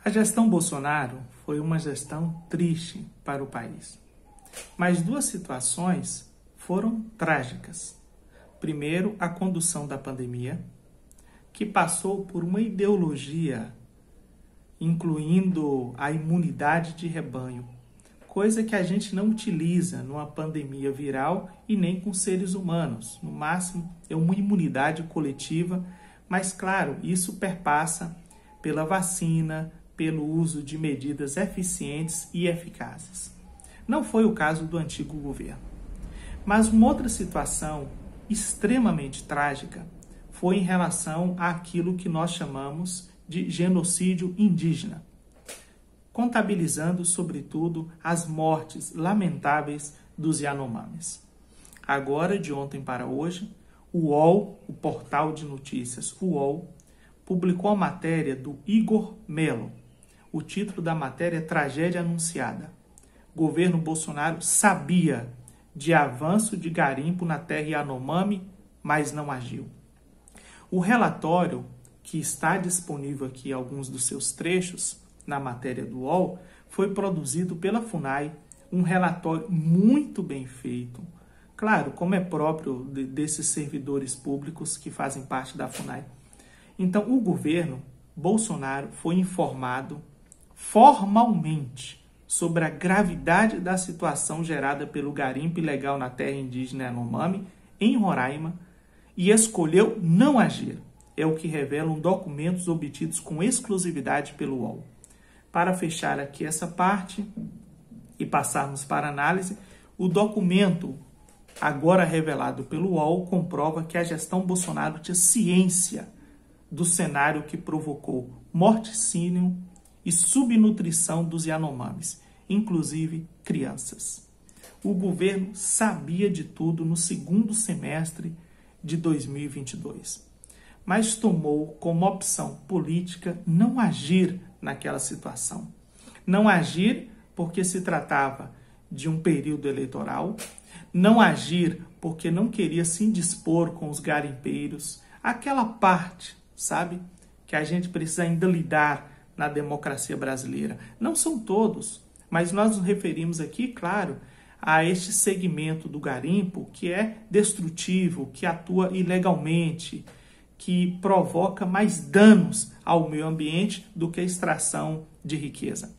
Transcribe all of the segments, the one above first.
A gestão Bolsonaro foi uma gestão triste para o país. Mas duas situações foram trágicas. Primeiro, a condução da pandemia, que passou por uma ideologia incluindo a imunidade de rebanho, coisa que a gente não utiliza numa pandemia viral e nem com seres humanos. No máximo, é uma imunidade coletiva, mas, claro, isso perpassa pela vacina, pelo uso de medidas eficientes e eficazes. Não foi o caso do antigo governo. Mas uma outra situação extremamente trágica foi em relação àquilo que nós chamamos de genocídio indígena, contabilizando, sobretudo, as mortes lamentáveis dos Yanomamis. Agora, de ontem para hoje, o UOL, o portal de notícias UOL, publicou a matéria do Igor Melo. O título da matéria é Tragédia Anunciada. Governo Bolsonaro sabia de avanço de garimpo na terra Yanomami, mas não agiu. O relatório, que está disponível aqui alguns dos seus trechos na matéria do UOL, foi produzido pela FUNAI, um relatório muito bem feito. Claro, como é próprio desses servidores públicos que fazem parte da FUNAI. Então, o governo Bolsonaro foi informado formalmente sobre a gravidade da situação gerada pelo garimpo ilegal na terra indígena Yanomami, em Roraima, e escolheu não agir. É o que revelam documentos obtidos com exclusividade pelo UOL. Para fechar aqui essa parte e passarmos para análise, o documento agora revelado pelo UOL comprova que a gestão Bolsonaro tinha ciência do cenário que provocou morticínio e subnutrição dos Yanomamis, inclusive crianças. O governo sabia de tudo no segundo semestre de 2022. Mas tomou como opção política não agir naquela situação. Não agir porque se tratava de um período eleitoral, não agir porque não queria se indispor com os garimpeiros, aquela parte, sabe, que a gente precisa ainda lidar na democracia brasileira. Não são todos, mas nós nos referimos aqui, claro, a este segmento do garimpo que é destrutivo, que atua ilegalmente, que provoca mais danos ao meio ambiente do que a extração de riqueza.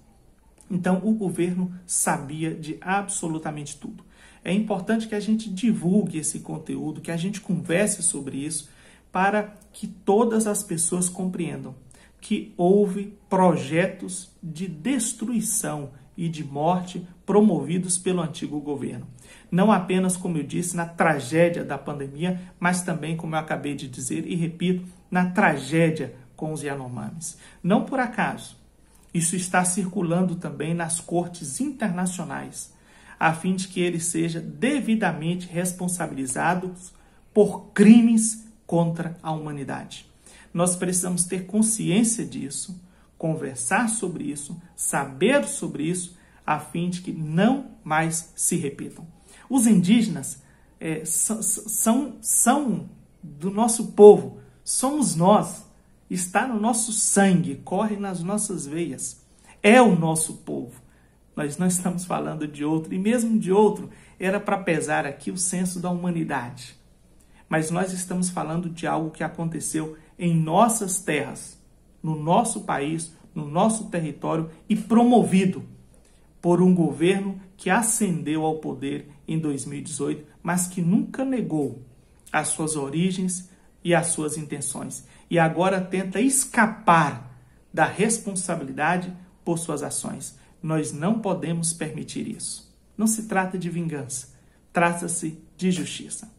Então, o governo sabia de absolutamente tudo. É importante que a gente divulgue esse conteúdo, que a gente converse sobre isso, para que todas as pessoas compreendam que houve projetos de destruição e de morte promovidos pelo antigo governo. Não apenas, como eu disse, na tragédia da pandemia, mas também, como eu acabei de dizer e repito, na tragédia com os Yanomamis. Não por acaso, isso está circulando também nas cortes internacionais, a fim de que ele seja devidamente responsabilizado por crimes contra a humanidade. Nós precisamos ter consciência disso, conversar sobre isso, saber sobre isso, a fim de que não mais se repitam. Os indígenas são do nosso povo, somos nós, está no nosso sangue, corre nas nossas veias, é o nosso povo. Nós não estamos falando de outro, e mesmo de outro, era para pesar aqui o senso da humanidade. Mas nós estamos falando de algo que aconteceu em nossas terras, no nosso país, no nosso território e promovido por um governo que ascendeu ao poder em 2018, mas que nunca negou as suas origens e as suas intenções. E agora tenta escapar da responsabilidade por suas ações. Nós não podemos permitir isso. Não se trata de vingança, trata-se de justiça.